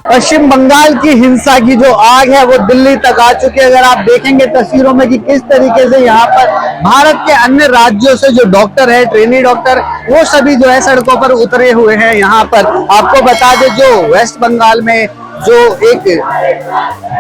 पश्चिम बंगाल की हिंसा की जो आग है वो दिल्ली तक आ चुकी है। अगर आप देखेंगे तस्वीरों में कि किस तरीके से यहाँ पर भारत के अन्य राज्यों से जो डॉक्टर है, ट्रेनी डॉक्टर, वो सभी जो है सड़कों पर उतरे हुए हैं। यहाँ पर आपको बता दें, जो वेस्ट बंगाल में जो एक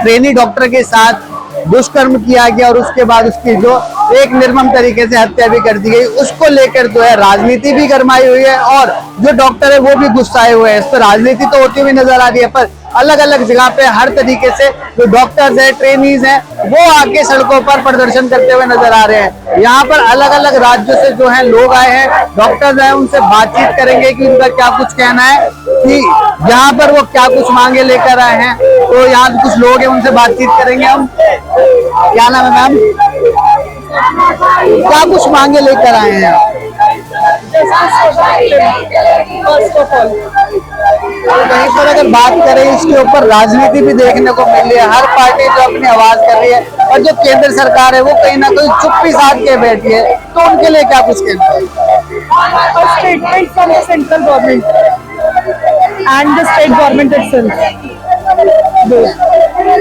ट्रेनी डॉक्टर के साथ दुष्कर्म किया गया और उसके बाद उसकी जो एक निर्मम तरीके से हत्या भी कर दी गई, उसको लेकर जो है राजनीति भी गरमाई हुई है और जो डॉक्टर है वो भी गुस्साए हुए हैं। इस पर राजनीति तो होती हुई नजर आ रही है, पर अलग अलग जगह पे हर तरीके से जो डॉक्टर्स हैं, ट्रेनीज हैं, वो आके सड़कों पर प्रदर्शन करते हुए नजर आ रहे हैं। यहाँ पर अलग अलग राज्यों से जो है लोग आए हैं, डॉक्टर्स हैं, उनसे बातचीत करेंगे कि उनका क्या कुछ कहना है, कि यहाँ पर वो क्या कुछ मांगे लेकर आए हैं। तो यहाँ कुछ लोग हैं, उनसे बातचीत करेंगे हम। क्या नाम है मैम? क्या कुछ मांगे लेकर आए हैं? फर्स्ट ऑफ ऑल, वहीं पर अगर बात करें, इसके ऊपर राजनीति भी देखने को मिल रही है। हर पार्टी जो अपनी आवाज कर रही है और जो केंद्र सरकार है वो कहीं ना कहीं चुप्पी साध के बैठी है। तो उनके लिए क्या कुछ कहना है? Statement from the central government and the state government itself.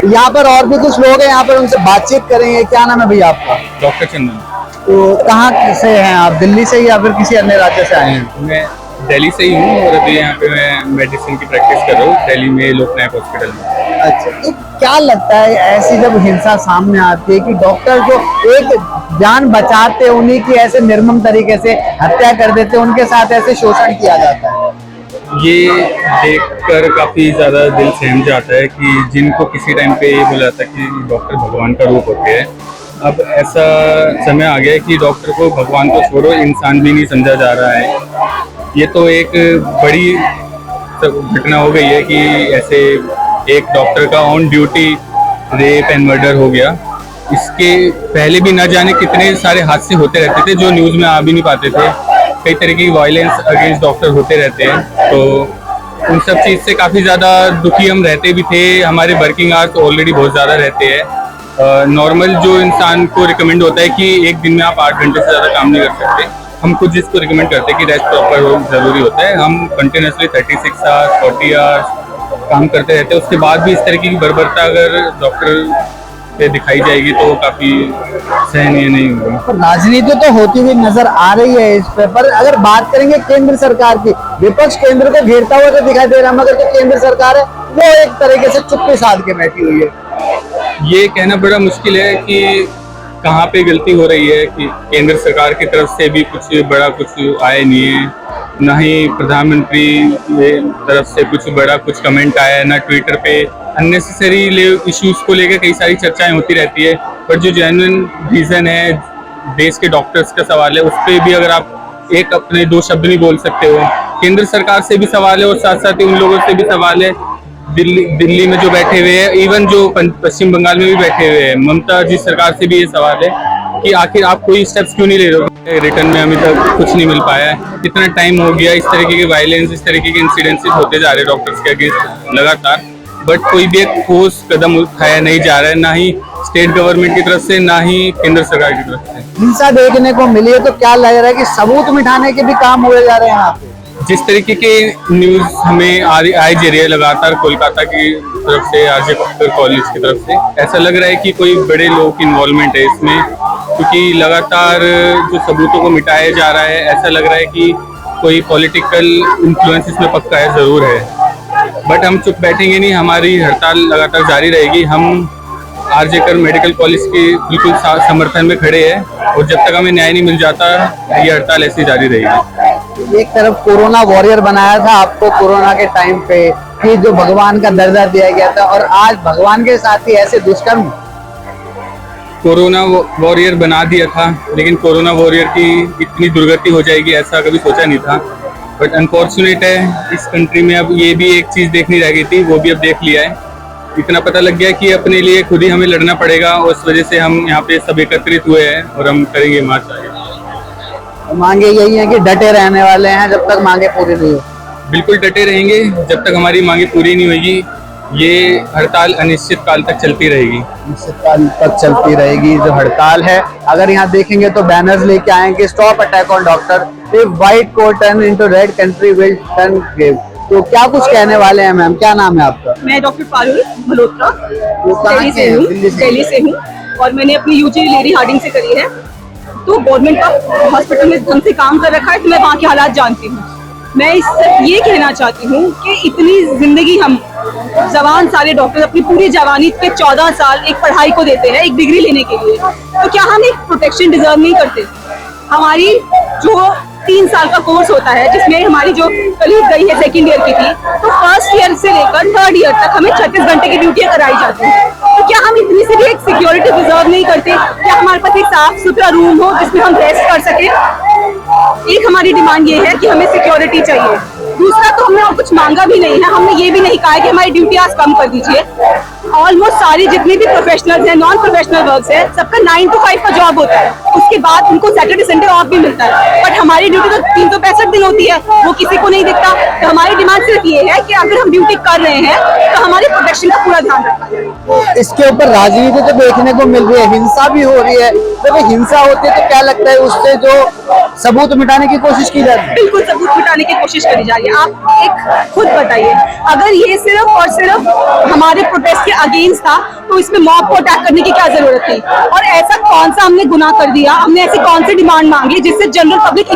यहाँ पर और भी कुछ लोग हैं, यहाँ पर उनसे बातचीत करेंगे। क्या नाम है भैया आपका? डॉक्टर चंदन। तो कहाँ से हैं आप? दिल्ली से या फिर किसी अन्य राज्य से आए हैं? मैं दिल्ली से ही हूँ और अभी यहाँ पे मैं मेडिसिन की प्रैक्टिस कर रहा हूँ दिल्ली में लोकनायक हॉस्पिटल में। अच्छा, तो क्या लगता है ऐसी जब हिंसा सामने आती है कि डॉक्टर जो एक जान बचाते, उन्हीं की ऐसे निर्मम तरीके से हत्या कर देते, उनके साथ ऐसे शोषण किया जाता है? ये देखकर काफी ज्यादा दिल सहम जाता है कि जिनको किसी टाइम पे ये बोला था कि डॉक्टर भगवान का रूप होते हैं, अब ऐसा समय आ गया है कि डॉक्टर को भगवान को छोड़ो, इंसान भी नहीं समझा जा रहा है। ये तो एक बड़ी घटना हो गई है कि ऐसे एक डॉक्टर का on duty rape and murder हो गया। इसके पहले भी न जाने कितने सारे हादसे होते रहते थे जो न्यूज़ में आ भी नहीं पाते थे। कई तरह की वायलेंस अगेंस्ट डॉक्टर होते रहते हैं, तो उन सब चीज़ से काफ़ी ज़्यादा दुखी हम रहते भी थे। हमारे वर्किंग आवर्स ऑलरेडी बहुत ज़्यादा रहते हैं। नॉर्मल जो इंसान को रिकमेंड होता है कि एक दिन में आप 8 घंटे से ज़्यादा काम नहीं कर सकते, हम खुद जिसको रिकमेंड करते हैं कि रेस्ट प्रॉपर हो ज़रूरी होता है। हम कंटिन्यूसली 36 आवर्स 40 आवर्स काम करते रहते हैं। उसके बाद भी इस तरीके की बर्बरता अगर डॉक्टर पे दिखाई जाएगी तो काफ़ी सहनीय नहीं होगा। पर राजनीति तो होती हुई नजर आ रही है इस पर अगर बात करेंगे केंद्र सरकार की, विपक्ष केंद्र को घेरता हुआ तो दिखाई दे रहा है, मगर जो केंद्र सरकार है वो एक तरीके से चुप्पी साध के बैठी हुई है। ये कहना बड़ा मुश्किल है कि कहाँ पे गलती हो रही है कि केंद्र सरकार की तरफ से भी कुछ बड़ा कुछ आया नहीं है, ना ही प्रधानमंत्री की तरफ से कुछ बड़ा कुछ कमेंट आया है, ना ट्विटर पे। अननेसेसरी इश्यूज को लेकर कई सारी चर्चाएं होती रहती है, पर जो जेन्युइन रीजन है देश के डॉक्टर्स का सवाल है, उस पर भी अगर आप एक अपने 2 शब्द नहीं बोल सकते हो। केंद्र सरकार से भी सवाल है और साथ साथ ही उन लोगों से भी सवाल है दिल्ली में जो बैठे हुए हैं, इवन जो पश्चिम बंगाल में भी बैठे हुए हैं, ममता जी सरकार से भी ये सवाल है कि आखिर आप कोई स्टेप्स क्यों नहीं ले रहे हो। रिटर्न में अभी तक कुछ नहीं मिल पाया है, इतना टाइम हो गया, इस तरीके के वायलेंस, इस तरीके के इंसिडेंसेस होते जा रहे हैं डॉक्टर्स के अगेंस्ट लगातार, बट कोई भी एक ठोस कदम उठाया नहीं जा रहा है, ना ही स्टेट गवर्नमेंट की तरफ से, ना ही केंद्र सरकार की तरफ से। हिंसा देखने को मिली है तो क्या लग रहा है कि सबूत मिटाने के भी काम हुए जा रहे हैं यहाँ पे? जिस तरीके के न्यूज़ हमें आई जा रही है लगातार कोलकाता की तरफ से, आरजे कपूर कॉलेज की तरफ से, ऐसा लग रहा है कि कोई बड़े लोगों की इन्वॉल्वमेंट है इसमें, क्योंकि लगातार जो सबूतों को मिटाया जा रहा है, ऐसा लग रहा है कि कोई पॉलिटिकल इन्फ्लुएंस इसमें पक्का है, ज़रूर है। बट हम चुप बैठेंगे नहीं, हमारी हड़ताल लगातार जारी रहेगी। हम आरजे कर मेडिकल कॉलेज के बिल्कुल समर्थन में खड़े हैं और जब तक हमें न्याय नहीं मिल जाता ये हड़ताल ऐसी जारी रहेगी। एक तरफ कोरोना वॉरियर बनाया था आपको कोरोना के टाइम पे कि जो भगवान का दर्जा दिया गया था, और आज भगवान के साथ ही ऐसे दुष्कर्म। कोरोना वॉरियर बना दिया था, लेकिन कोरोना वॉरियर की इतनी दुर्गति हो जाएगी ऐसा कभी सोचा नहीं था। बट अनफॉर्चुनेट है इस कंट्री में अब ये भी एक चीज़ देखनी रह गई थी, वो भी अब देख लिया है। इतना पता लग गया कि अपने लिए खुद ही हमें लड़ना पड़ेगा, और उस वजह से हम यहाँ पे सब एकत्रित हुए हैं और हम करेंगे मार्च आगे। मांगे यही है कि डटे रहने वाले हैं जब तक मांगे पूरी नहीं हो। बिल्कुल डटे रहेंगे, जब तक हमारी मांगे पूरी नहीं होगी ये हड़ताल अनिश्चित काल तक चलती रहेगी। अनिश्चित काल तक चलती रहेगी जो हड़ताल है। अगर यहाँ देखेंगे तो बैनर्स लेके आएंगे, stop attack on doctor, if white coat turn into red country will turn grave. तो क्या कुछ कहने वाले हैं मैम, क्या नाम है आपका? मैं डॉक्टर पारुल मल्होत्रा कहाँ के हैं? दिल्ली से हूँ और मैंने अपनी यूजी लेडी हार्डिंग से करी है। तो गवर्नमेंट का हॉस्पिटल में ढंग से काम कर रखा है तो मैं वहाँ के हालात जानती हूँ। मैं ये कहना चाहती हूँ कि इतनी जिंदगी हम जवान सारे डॉक्टर अपनी पूरी जवानी पे 14 साल एक पढ़ाई को देते हैं एक डिग्री लेने के लिए, तो क्या हम एक प्रोटेक्शन डिजर्व नहीं करते? हमारी जो 3 साल का कोर्स होता है जिसमें हमारी जो कलीग गई है सेकंड ईयर की थी, तो फर्स्ट ईयर से लेकर 3rd ईयर तक हमें 36 घंटे की ड्यूटी कराई जाती है। तो क्या हम इतनी सी भी एक सिक्योरिटी डिजर्व नहीं करते? क्या हमारे पास एक साफ सुथरा रूम हो जिसमें हम रेस्ट कर सके? एक हमारी डिमांड ये है कि हमें सिक्योरिटी चाहिए। दूसरा तो हमने और कुछ मांगा भी नहीं है, हमने ये भी नहीं कहा है कि हमारी ड्यूटी आज कम कर दीजिए। ऑलमोस्ट सारी जितनी भी प्रोफेशनल्स हैं, नॉन प्रोफेशनल वर्क्स है, सबका 9 to 5 का जॉब होता है। उसके बाद उनको सैटरडे संडे ऑफ भी मिलता है, बट हमारी ड्यूटी तो 365 दिन होती है, वो किसी को नहीं दिखता। तो हमारी डिमांड सिर्फ ये है कि अगर हम ड्यूटी कर रहे हैं तो हमारे प्रोटेक्शन का पूरा ध्यान रखा जाए। इसके ऊपर राजनीति तो देखने को मिल रही है, हिंसा भी हो रही है। जब हिंसा होती है तो क्या लगता है उससे जो सबूत मिटाने की कोशिश की जाती है? बिल्कुल सबूत मिटाने की कोशिश करी जा रही है। आप एक खुद बताइए, अगर ये सिर्फ और सिर्फ हमारे प्रोटेस्ट के अगेंस्ट था तो इसमें मॉब को अटैक करने की क्या जरूरत थी? और ऐसा कौन सा हमने गुनाह कर दिया, हमने ऐसी कौन सी डिमांड मांगी जिससे जनरल पब्लिक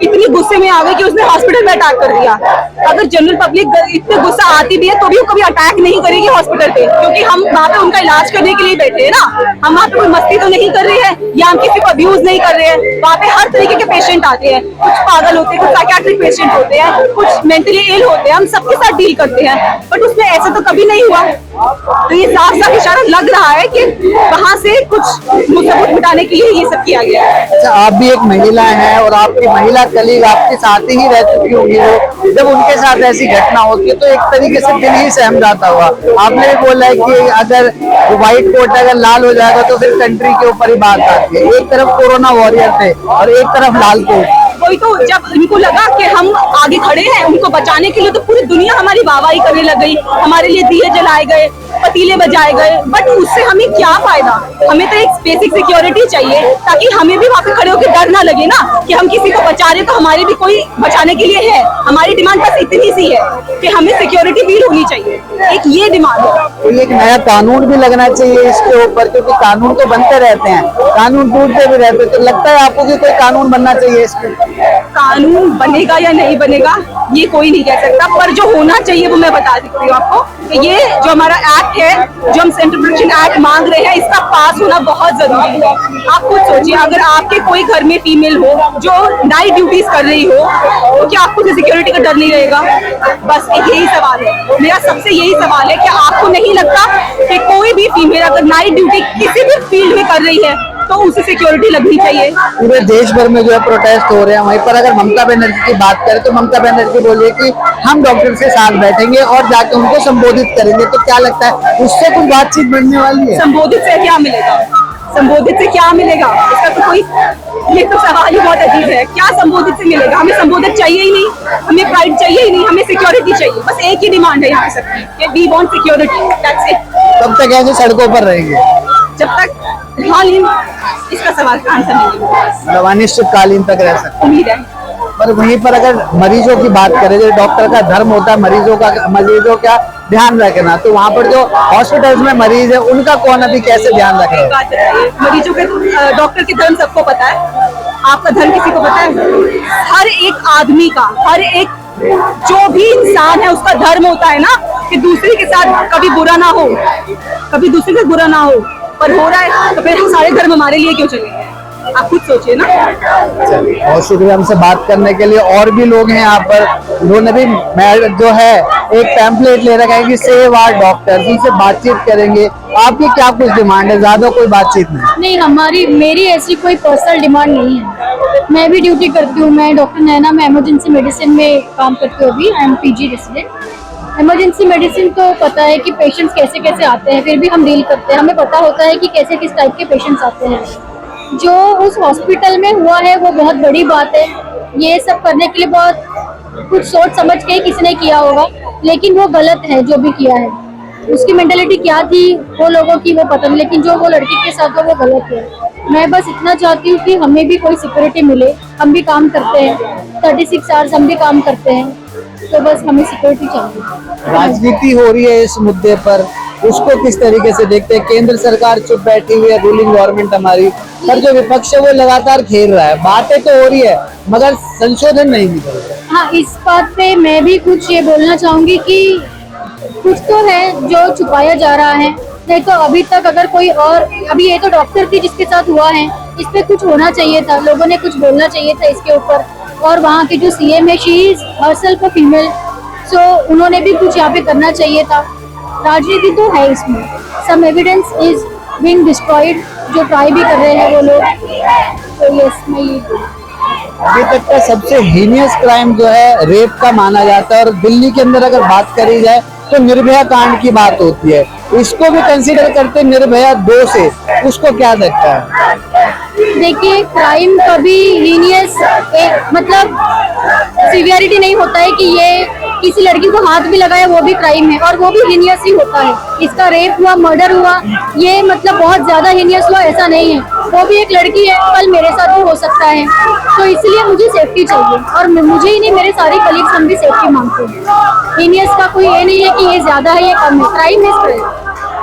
इतनी गुस्से में आ गई कि उसने हॉस्पिटल में अटैक कर दिया? अगर जनरल पब्लिक इतने गुस्सा आती भी है तो भी वो कभी अटैक नहीं करेगी हॉस्पिटल पे, क्योंकि हम वहाँ पे उनका इलाज करने के लिए बैठे हैं ना। हम वहाँ पे कोई मस्ती तो नहीं कर रहे हैं या हम किसी को अब्यूज नहीं कर रहे हैं। वहाँ पे हर तरीके के पेशेंट आते हैं, कुछ पागल होते हैं, कुछ साइकियाट्रिक पेशेंट होते हैं, कुछ मेंटली इल होते हैं, हम सबके साथ डील करते हैं, बट उसमें ऐसा तो कभी नहीं हुआ। तो ये साफ साफ इशारा लग रहा है कि वहाँ से कुछ सबूत मिटाने के लिए ये सब किया गया है। अच्छा, आप भी एक महिला हैं और आपकी महिला कलीग आपके साथ ही रह चुकी होगी, वो जब उनके साथ ऐसी घटना होती है तो एक तरीके से दिल ही सहम जाता हुआ। आपने भी बोला है कि अगर व्हाइट कोट अगर लाल हो जाएगा तो फिर कंट्री के ऊपर ही बात आती है। एक तरफ कोरोना वॉरियर थे और एक तरफ लाल कोट। वही तो, जब इनको लगा कि हम आगे खड़े हैं उनको बचाने के लिए तो पूरी दुनिया हमारी वाहवाही करने लग गई, हमारे लिए दिए जलाए गए, पतीले बजाए गए, बट उससे हमें क्या फायदा? हमें तो एक बेसिक सिक्योरिटी चाहिए ताकि हमें भी वहाँ पे खड़े होकर डर ना लगे ना कि हम किसी को बचा रहे तो हमारे भी कोई बचाने के लिए है। हमारी डिमांड बस इतनी सी है कि हमें सिक्योरिटी फील होनी चाहिए, एक ये डिमांड है। तो एक नया कानून भी लगना चाहिए इसके ऊपर, क्योंकि कानून तो बनते रहते हैं, कानून टूटते भी रहते हैं। तो लगता है आपको कि कोई कानून बनना चाहिए इसके? कानून बनेगा या नहीं बनेगा ये कोई नहीं कह सकता, पर जो होना चाहिए वो मैं बता सकती हूँ आपको कि ये जो हमारा एक्ट है, जो हम सेंट्रल प्रोटेक्शन एक्ट मांग रहे हैं, इसका पास होना बहुत जरूरी है। आप खुद सोचिए, अगर आपके कोई घर में फीमेल हो जो नाइट ड्यूटीज कर रही हो तो क्या आपको सिक्योरिटी का डर नहीं रहेगा? बस यही सवाल है मेरा, सबसे यही सवाल है कि आपको नहीं लगता कि कोई भी फीमेल अगर नाइट ड्यूटी किसी भी फील्ड में कर रही है तो उसे सिक्योरिटी लगनी चाहिए? पूरे देश भर में जो है प्रोटेस्ट हो रहे हैं, वहीं पर अगर ममता बनर्जी की बात करें तो ममता बनर्जी बोलिए कि हम डॉक्टर के साथ बैठेंगे और जाके उनको संबोधित करेंगे। तो क्या लगता है उससे कुछ बातचीत बनने वाली है? संबोधित से क्या मिलेगा? संबोधित से क्या मिलेगा? इसका तो कोई, ये तो सवाल ही बहुत अजीब है। क्या संबोधित से मिलेगा? हमें संबोधित चाहिए ही नहीं, हमें प्राइड चाहिए ही नहीं, हमें सिक्योरिटी चाहिए। बस एक ही डिमांड है यहाँ सबकी कि we want security, that's it. तब तक ऐसे सड़कों पर रहेंगे जब तक हालिन इसका सवाल का आंसर नहीं है, मतलब अनिश्चितकालीन तक रह सकते। उम्मीद है। पर वहीं पर अगर मरीजों की बात करें, जो डॉक्टर का धर्म होता है मरीजों का ध्यान रखना, तो वहाँ पर जो हॉस्पिटल्स में मरीज है उनका कौन अभी कैसे ध्यान रख रहा है? बात बताइए, मरीजों के डॉक्टर के धर्म सबको पता है, आपका धर्म किसी को पता है? हर एक आदमी का, हर एक जो भी इंसान है उसका धर्म होता है ना कि दूसरे के साथ कभी बुरा ना हो, कभी दूसरे के बुरा ना हो, पर हो रहा है तो फिर सारे धर्म हमारे लिए क्यों चलेंगे? आप खुद सोचिए ना। बहुत शुक्रिया हमसे बात करने के लिए। और भी लोग हैं यहाँ पर, उन्होंने भी जो है एक पैम्पलेट ले रखा है कि सेव आवर डॉक्टर्स, उनसे बातचीत करेंगे। आपकी क्या कुछ डिमांड है? ज्यादा कोई बातचीत नहीं, मेरी ऐसी कोई पर्सनल डिमांड नहीं है। मैं भी ड्यूटी करती हूँ, मैं डॉक्टर नैना, मैं इमरजेंसी मेडिसिन में काम करती हूँ अभी, I am PG resident. Emergency medicine तो पता है कि पेशेंट्स कैसे कैसे आते हैं, फिर भी हम डील करते हैं, हमें पता होता है कि कैसे किस टाइप के पेशेंट्स आते हैं। जो उस हॉस्पिटल में हुआ है वो बहुत बड़ी बात है। ये सब करने के लिए बहुत कुछ सोच समझ के ही किसी ने किया होगा, लेकिन वो गलत है जो भी किया है। उसकी मेंटेलिटी क्या थी वो लोगों की वो पता नहीं, लेकिन जो वो लड़की के साथ हुआ वो गलत है। मैं बस इतना चाहती हूँ कि हमें भी कोई सिक्योरिटी मिले, हम भी काम करते हैं 36 आवर्स हम भी काम करते हैं, तो बस हमें सिक्योरिटी चाहिए। राजनीति हो रही है इस मुद्दे पर, उसको किस तरीके से देखते हैं? केंद्र सरकार चुप बैठी हुई है, रूलिंग गवर्नमेंट हमारी, पर जो विपक्ष है वो लगातार खेल रहा है। बातें तो हो रही है मगर संशोधन नहीं निकल रहा। हाँ, इस बात पे मैं भी कुछ ये बोलना चाहूंगी कि कुछ तो है जो छुपाया जा रहा है, नहीं तो अभी तक अगर कोई और, अभी ये तो डॉक्टर थी जिसके साथ हुआ है, इस पे कुछ होना चाहिए था, लोगों ने कुछ बोलना चाहिए था इसके ऊपर। और वहाँ की जो सीएम है, she is herself a female, so उन्होंने भी कुछ यहाँ पे करना चाहिए था। राजनीति तो है इसमें, some evidence is being destroyed, जो ट्राई भी कर रहे हैं वो लोग। तो यस, मैं ये अभी तक का सबसे हीनियस क्राइम जो है रेप का माना जाता है, और दिल्ली के अंदर अगर बात करी जाए तो निर्भया कांड की बात होती है। इसको भी कंसीडर करते हैं निर्भया 2 से, उसको क्या लगता है? देखिए, क्राइम कभी हीनियस मतलब सीवियरिटी नहीं होता है कि ये किसी लड़की को हाथ भी लगाया वो भी क्राइम है, और वो भी हीनियस ही होता है। इसका रेप हुआ, मर्डर हुआ, ये मतलब बहुत ज्यादा हीनियस हुआ ऐसा नहीं है। वो भी एक लड़की है, कल मेरे साथ भी हो सकता है, तो इसलिए मुझे सेफ्टी चाहिए। और मुझे ही नहीं, मेरे सारे कलीग्स हम भी सेफ्टी मांगते हैं। हीनियस का कोई ये नहीं है कि ये ज्यादा है ये कम है। Crime is crime,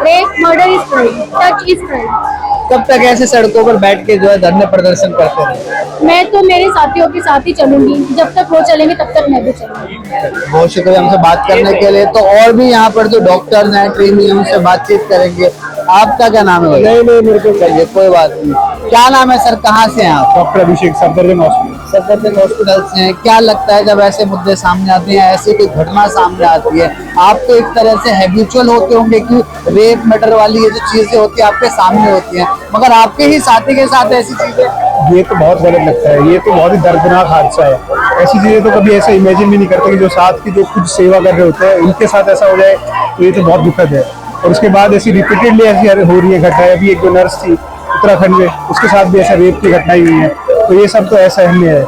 rape murder is crime, touch is crime. कब तक ऐसे सड़कों पर बैठ के जो है धरने प्रदर्शन करते रहे? मैं तो मेरे साथियों के साथ ही चलूंगी, जब तक वो चलेंगे तब तक मैं भी चलूंगी। बहुत शुक्रिया हमसे बात करने के लिए। तो और भी यहाँ पर जो डॉक्टर्स हैं, ट्रेनी हैं, उनसे बातचीत करेंगे। आपका क्या नाम है? नहीं, मेरे को चाहिए, कोई बात नहीं। क्या नाम है सर, कहाँ से हैं आप? डॉक्टर अभिषेक, सफदरजंग हॉस्पिटल। सफदरजंग हॉस्पिटल से हैं। क्या लगता है जब ऐसे मुद्दे सामने आते हैं, ऐसी कोई घटना सामने आती है, आप तो एक तरह से हैबिचुअल होते होंगे कि रेप मर्डर वाली ये जो चीजें होती है आपके सामने होती हैं, मगर आपके ही साथी के साथ ऐसी चीजें, ये तो बहुत गलत लगता है। ये तो बहुत ही दर्दनाक हादसा है। ऐसी चीजें तो कभी ऐसे इमेजिन भी नहीं करते कि जो साथ की जो खुद सेवा कर रहे होते हैं उनके साथ ऐसा हो जाए, तो ये तो बहुत दुखद है। और उसके बाद ऐसी रिपीटेडली ऐसी हो रही है घटनाएं। अभी एक जो नर्स थी उत्तराखंड में, उसके साथ भी ऐसा रेप की घटनाएं हुई है, तो ये सब तो असहनीय है।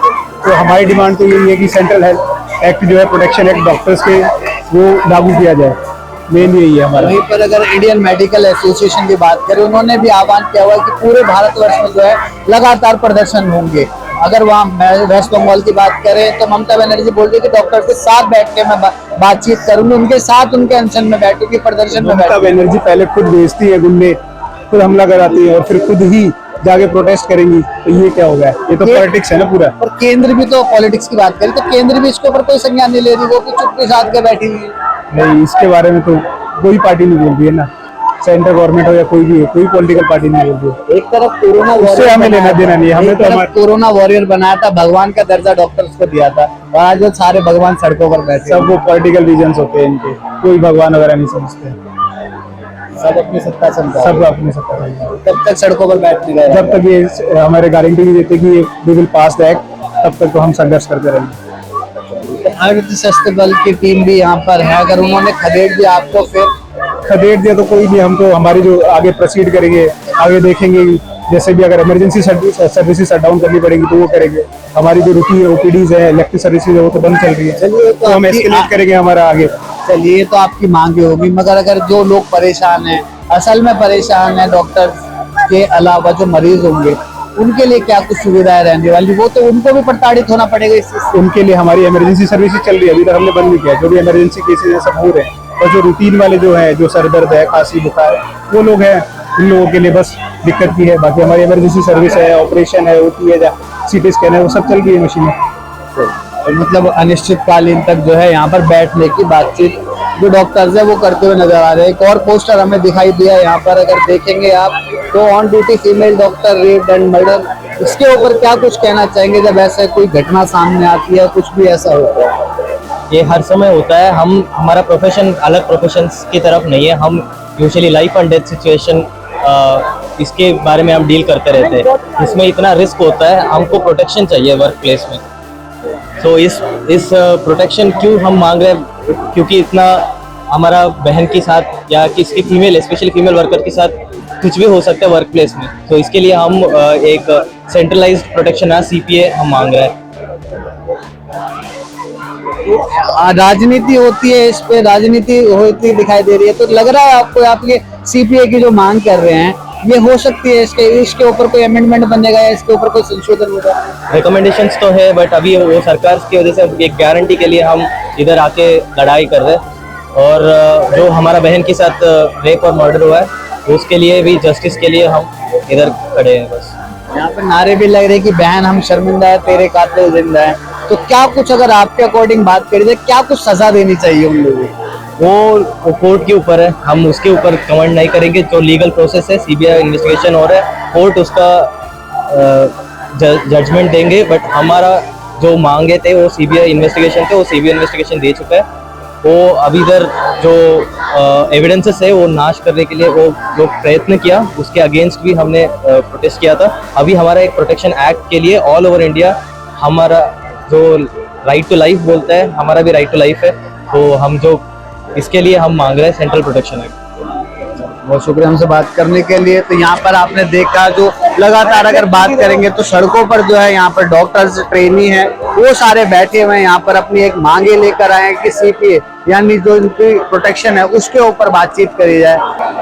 तो हमारी डिमांड तो यही है कि सेंट्रल हेल्थ एक्ट जो है, प्रोटेक्शन एक्ट डॉक्टर्स के, वो लागू किया जाए। मेन यही है हमारा। वहीं पर अगर इंडियन मेडिकल एसोसिएशन की बात करें, उन्होंने भी आह्वान किया हुआ है कि पूरे भारतवर्ष में जो है लगातार प्रदर्शन होंगे। अगर वहाँ वेस्ट बंगाल की बात करें तो ममता बनर्जी बोल रही है कि डॉक्टर के साथ बैठ के मैं बातचीत करूंगी, उनके साथ उनके अनशन में बैठूंगी, प्रदर्शन में ममता बैठूंगी। बनर्जी पहले खुद भेजती है गुंडे, खुद हमला कराती है और फिर खुद ही जाके प्रोटेस्ट करेंगी, तो ये क्या होगा? ये तो पॉलिटिक्स है ना पूरा। और केंद्र भी तो पॉलिटिक्स की बात करें तो केंद्र भी इसके ऊपर कोई संज्ञान नहीं ले रही, वो भी चुप के साथ के बैठी हुई है। नहीं, इसके बारे में तो कोई पार्टी नहीं बोल रही है ना, सेंट्रल गवर्नमेंट हो या कोई भी हो, कोई पॉलिटिकल पार्टी नहीं बोल रही है। एक तरफ कोरोना उससे हमें लेना देना नहीं है, हमें तो हमारे कोरोना वॉरियर बनाया था, भगवान का दर्जा डॉक्टर्स को दिया था, और आज वो सारे भगवान सड़कों पर बैठे सब वो पॉलिटिकल रीजंस होते हैं इनके, कोई भगवान वगैरह नहीं समझते हैं। सब अपनी सत्ता चलता सब अपने सब पता है। तब तक सड़कों पर बैठने गए। जब तक ये हमारे गारंटी नहीं देते कि we will pass the act, तब तक तो हम संघर्ष करते रहेंगे। अर्धशस्त्र बल की टीम भी यहाँ पर है, अगर उन्होंने खदेड़ दिया आपको, फिर खदेड़ दिया तो कोई नहीं, हम तो हमारी जो आगे प्रोसीड करेंगे, आगे देखेंगे। जैसे भी अगर इमरजेंसी सर्विसेज शट डाउन करनी पड़ेगी तो वो करेंगे। हमारी जो रूटीन ओपीडीज है, इलेक्टिव सर्विसेज है, वो तो बंद चल रही है, चलिए तो हम एस्केलेट करेंगे हमारा आगे। चलिए, तो आपकी मांगे होगी, मगर अगर जो लोग परेशान हैं, असल में परेशान है, डॉक्टर के अलावा जो मरीज होंगे, उनके लिए क्या कुछ सुविधाएं रहने वाली, वो तो उनको भी प्रताड़ित होना पड़ेगा इस चीज से। उनके लिए हमारी इमरजेंसी सर्विसेज चल रही है, अभी तक हमने बंद नहीं किया। जो भी इमरजेंसी केसेज है सब हो रहे हैं, और जो रूटीन वाले जो है, जो सर दर्द है, खांसी बुखार, वो लोग हैं, उन लोगों के लिए बस दिक्कत की है। बाकी हमारी इमरजेंसी सर्विस है, ऑपरेशन है, ओटी है, सीटी स्कैन है, वो सब चल रही है मशीनें। मतलब अनिश्चितकालीन तक जो है यहाँ पर बैठने की बातचीत जो डॉक्टर्स है वो करते हुए नजर आ रहे हैं। एक और पोस्टर हमें दिखाई दिया यहाँ पर, अगर देखेंगे आप तो on duty female doctor rape and murder, इसके ऊपर क्या कुछ कहना चाहेंगे जब ऐसा कोई घटना सामने आती है, कुछ भी ऐसा होता है? ये हर समय होता है। हमारा प्रोफेशन अलग प्रोफेशंस की तरफ नहीं है। हम usually life and death situation इसके बारे में हम डील करते रहते हैं। इसमें इतना रिस्क होता है, हमको प्रोटेक्शन चाहिए वर्क प्लेस में। तो इस प्रोटेक्शन क्यों हम मांग रहे हैं? क्योंकि इतना हमारा बहन के साथ या किसी फीमेल, स्पेशली फीमेल वर्कर के साथ कुछ भी हो सकता है वर्क प्लेस में। तो इसके लिए हम एक सेंट्रलाइज्ड प्रोटेक्शन है CPA हम मांग रहे हैं। राजनीति होती है, इस पे राजनीति होती दिखाई दे रही है, तो लग रहा है आपको आपके CPA की जो मांग कर रहे हैं ये हो सकती है, इसके ऊपर कोई अमेंडमेंट बनेगा या इसके ऊपर कोई संशोधन होगा? रिकमेंडेशंस तो है, बट अभी वो सरकार की वजह से एक गारंटी के लिए हम इधर आके लड़ाई कर रहे हैं। और जो हमारा बहन के साथ रेप और मर्डर हुआ है उसके लिए भी जस्टिस के लिए हम इधर खड़े हैं। बस यहाँ पे नारे भी लग रहे हैं कि बहन हम शर्मिंदा है, तेरे कातिल जिंदा है, तो क्या कुछ अगर आपके अकॉर्डिंग बात करी जाए क्या कुछ सजा देनी चाहिए उन लोगों को? वो कोर्ट के ऊपर है, हम उसके ऊपर कमेंट नहीं करेंगे। जो लीगल प्रोसेस है, CBI इन्वेस्टिगेशन हो रहा है, कोर्ट उसका जजमेंट देंगे। बट हमारा जो मांगे थे वो CBI इन्वेस्टिगेशन थे, वो CBI इन्वेस्टिगेशन दे चुका है। वो अभी इधर जो एविडेंसेस है वो नाश करने के लिए वो जो प्रयत्न किया उसके अगेंस्ट भी हमने प्रोटेस्ट किया था। अभी हमारा एक प्रोटेक्शन एक्ट के लिए ऑल ओवर इंडिया हमारा जो राइट टू लाइफ बोलता है, हमारा भी राइट टू लाइफ है, तो हम जो इसके लिए हम मांग रहे हैं सेंट्रल प्रोटेक्शन एक्ट। बहुत शुक्रिया हमसे बात करने के लिए। तो यहाँ पर आपने देखा जो लगातार अगर बात करेंगे तो सड़कों पर जो है यहाँ पर डॉक्टर्स ट्रेनी है वो सारे बैठे हुए हैं, यहाँ पर अपनी एक मांगे लेकर आए हैं कि CPA यानी जो इनकी प्रोटेक्शन है उसके ऊपर बातचीत करी जाए।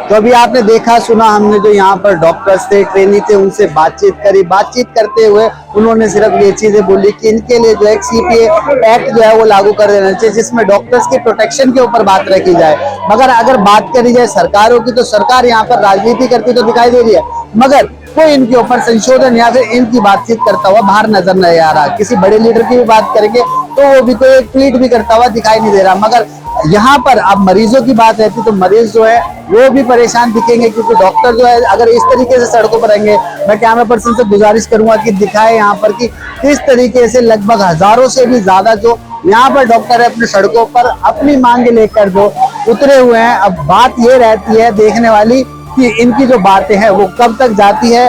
तो अभी आपने देखा सुना, हमने जो यहाँ पर डॉक्टर्स थे, ट्रेनी थे, उनसे बातचीत करी। बातचीत करते हुए उन्होंने सिर्फ ये चीजें बोली कि इनके लिए जो एक CPA एक्ट जो है वो लागू कर देना चाहिए जिसमें डॉक्टर्स की प्रोटेक्शन के ऊपर बात रखी जाए। मगर अगर बात करी जाए सरकारों की तो सरकार यहाँ पर राजनीति करती तो दिखाई दे रही है, मगर कोई इनके ऊपर संशोधन या फिर इनकी बातचीत करता हुआ बाहर नजर नहीं आ रहा। किसी बड़े लीडर की भी बात करेंगे तो वो भी कोई एक ट्वीट भी करता हुआ दिखाई नहीं दे रहा। मगर यहाँ पर अब मरीजों की बात रहती तो मरीज जो है वो भी परेशान दिखेंगे, क्योंकि डॉक्टर जो है अगर इस तरीके से सड़कों पर रहेंगे, मैं कैमरा पर्सन से गुजारिश करूंगा कि दिखाए यहाँ पर कि किस तरीके से लगभग हजारों से भी ज्यादा जो यहाँ पर डॉक्टर है अपने सड़कों पर अपनी मांग लेकर जो उतरे हुए हैं। अब बात ये रहती है देखने वाली कि इनकी जो बातें हैं वो कब तक जाती है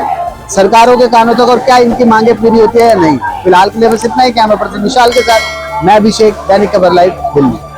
सरकारों के कानों तक और क्या इनकी मांगे पूरी होती है या नहीं। फिलहाल के लिए बस इतना ही। कैमरा पर्सन विशाल के साथ मैं अभिषेक, दैनिक खबर लाइव, दिल्ली।